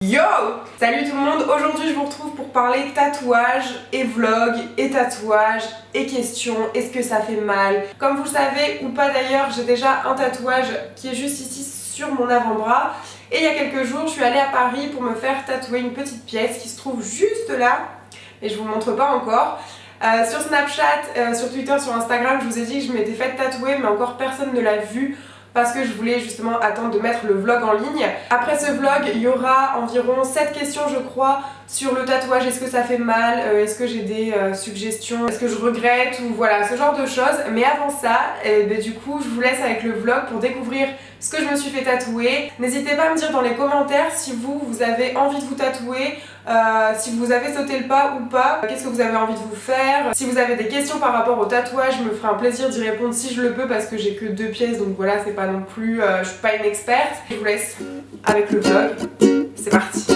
Yo! Salut tout le monde, aujourd'hui je vous retrouve pour parler tatouage et vlog et tatouage et questions, est-ce que ça fait mal? Comme vous le savez ou pas d'ailleurs, j'ai déjà un tatouage qui est juste ici sur mon avant-bras et il y a quelques jours je suis allée à Paris pour me faire tatouer une petite pièce qui se trouve juste là, mais je vous montre pas encore. Sur Snapchat, sur Twitter, sur Instagram, je vous ai dit que je m'étais fait tatouer mais encore personne ne l'a vu. Parce que je voulais justement attendre de mettre le vlog en ligne. Après ce vlog, il y aura environ 7 questions je crois sur le tatouage, est-ce que ça fait mal, est-ce que j'ai des suggestions, est-ce que je regrette ou voilà ce genre de choses. Mais avant ça, du coup je vous laisse avec le vlog pour découvrir ce que je me suis fait tatouer. N'hésitez pas à me dire dans les commentaires si vous avez envie de vous tatouer, si vous avez sauté le pas ou pas, qu'est-ce que vous avez envie de vous faire. Si vous avez des questions par rapport au tatouage, je me ferai un plaisir d'y répondre si je le peux parce que j'ai que 2 pièces donc voilà c'est pas non plus, je suis pas une experte. Je vous laisse avec le vlog, c'est parti.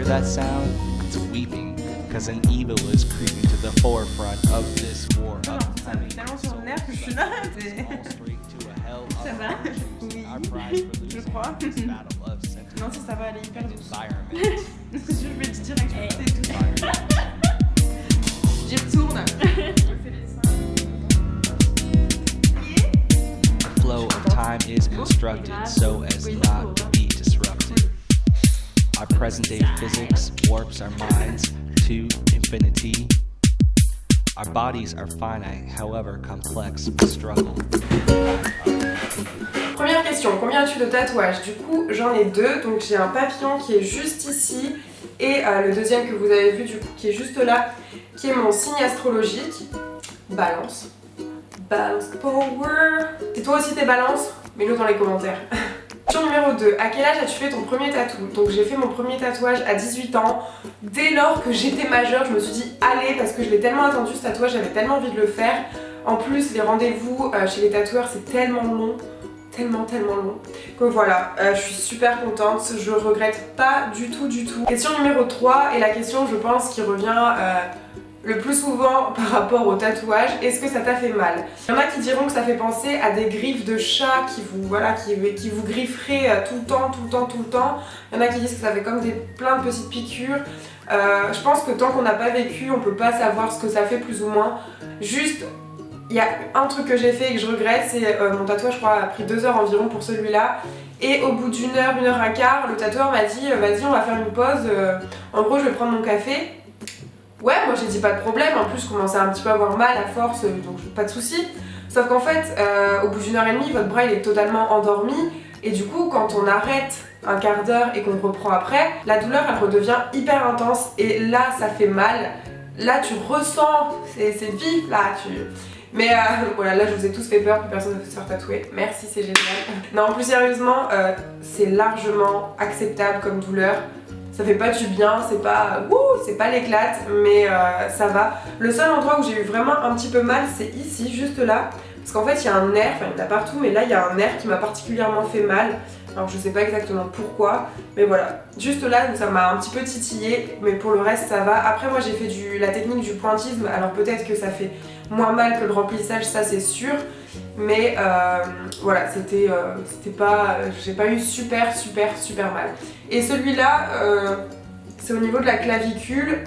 That sound, it's weeping, because an evil is creeping to the forefront of this war. Ça me met tellement sur le nerf que je suis là. Ça va? Oui, je crois. Non, si ça va aller hyper douce. Je vais te dire que je fais tout. J'y retourne. Je fais les seins. Flow of time is constructed so as not to be disrupted. Our present-day physics warps our minds to infinity. Our bodies are finite, however complex we struggle. Première question, combien as-tu de tatouages? Du coup, j'en ai 2, donc j'ai un papillon qui est juste ici et le deuxième que vous avez vu du coup qui est juste là, qui est mon signe astrologique. Balance. Balance power. Et toi aussi t'es balance? Mets-le dans les commentaires. Question numéro 2, à quel âge as-tu fait ton premier tatou? Donc j'ai fait mon premier tatouage à 18 ans. Dès lors que j'étais majeure, je me suis dit allez, parce que je l'ai tellement attendu ce tatouage, j'avais tellement envie de le faire. En plus, les rendez-vous chez les tatoueurs, c'est tellement long. Tellement long. Donc voilà, je suis super contente, je regrette pas du tout. Question numéro 3, et la question je pense qui revient le plus souvent par rapport au tatouage, est-ce que ça t'a fait mal? Il y en a qui diront que ça fait penser à des griffes de chat qui vous grifferaient tout le temps. Il y en a qui disent que ça fait comme plein de petites piqûres. Je pense que tant qu'on n'a pas vécu, on peut pas savoir ce que ça fait plus ou moins. Juste, il y a un truc que j'ai fait et que je regrette, c'est mon tatouage, je crois, a pris 2 heures environ pour celui-là. Et au bout d'une heure, 1h15, le tatoueur m'a dit vas-y, on va faire une pause. En gros, je vais prendre mon café. Ouais, moi j'ai dit pas de problème, en plus je commençais un petit peu à avoir mal à force, donc pas de soucis. Sauf qu'en fait, au bout d'une heure et demie, votre bras il est totalement endormi. Et du coup, quand on arrête un quart d'heure et qu'on reprend après, la douleur elle redevient hyper intense. Et là, ça fait mal. Là, tu ressens, c'est vif là. Mais voilà, là je vous ai tous fait peur, plus personne ne veut se faire tatouer. Merci, c'est génial. Non, plus sérieusement, c'est largement acceptable comme douleur. Ça fait pas du bien, c'est pas l'éclate, mais ça va. Le seul endroit où j'ai eu vraiment un petit peu mal, c'est ici, juste là. Parce qu'en fait, il y a un nerf, enfin il y en a partout, mais là il y a un nerf qui m'a particulièrement fait mal. Alors je sais pas exactement pourquoi, mais voilà. Juste là, ça m'a un petit peu titillé, mais pour le reste ça va. Après moi j'ai fait la technique du pointillisme, alors peut-être que ça fait moins mal que le remplissage, ça c'est sûr. Mais voilà, c'était pas, j'ai pas eu super mal. Et celui-là, c'est au niveau de la clavicule.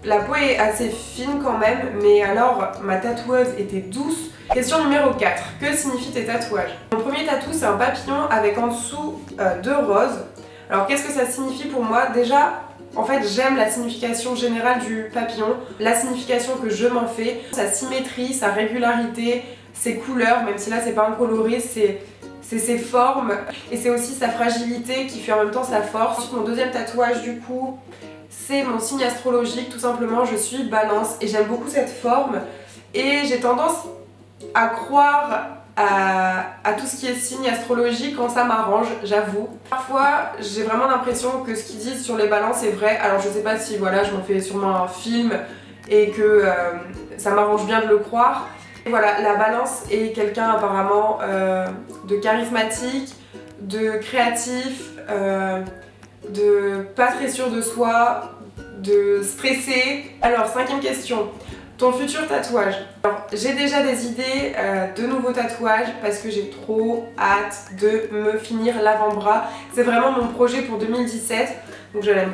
La peau est assez fine quand même, mais alors ma tatoueuse était douce. Question numéro 4, que signifient tes tatouages? Mon premier tatou c'est un papillon avec en dessous 2 roses. Alors qu'est-ce que ça signifie pour moi? Déjà, en fait j'aime la signification générale du papillon, la signification que je m'en fais, sa symétrie, sa régularité, ses couleurs, même si là c'est pas un coloré, c'est ses formes et c'est aussi sa fragilité qui fait en même temps sa force. Ensuite, mon deuxième tatouage du coup, c'est mon signe astrologique, tout simplement je suis balance et j'aime beaucoup cette forme et j'ai tendance à croire à tout ce qui est signe astrologique quand ça m'arrange, j'avoue. Parfois j'ai vraiment l'impression que ce qu'ils disent sur les balances est vrai, alors je sais pas si voilà je m'en fais sûrement un film et que ça m'arrange bien de le croire, Et voilà, la balance est quelqu'un apparemment de charismatique, de créatif, de pas très sûr de soi, de stressé. Alors, 5e question. Ton futur tatouage. Alors, j'ai déjà des idées de nouveaux tatouages parce que j'ai trop hâte de me finir l'avant-bras. C'est vraiment mon projet pour 2017. Donc j'aimerais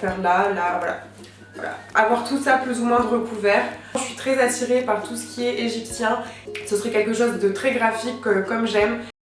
faire là, voilà. Avoir tout ça plus ou moins de recouvert. Je suis très attirée par tout ce qui est égyptien. Ce serait quelque chose de très graphique comme j'aime.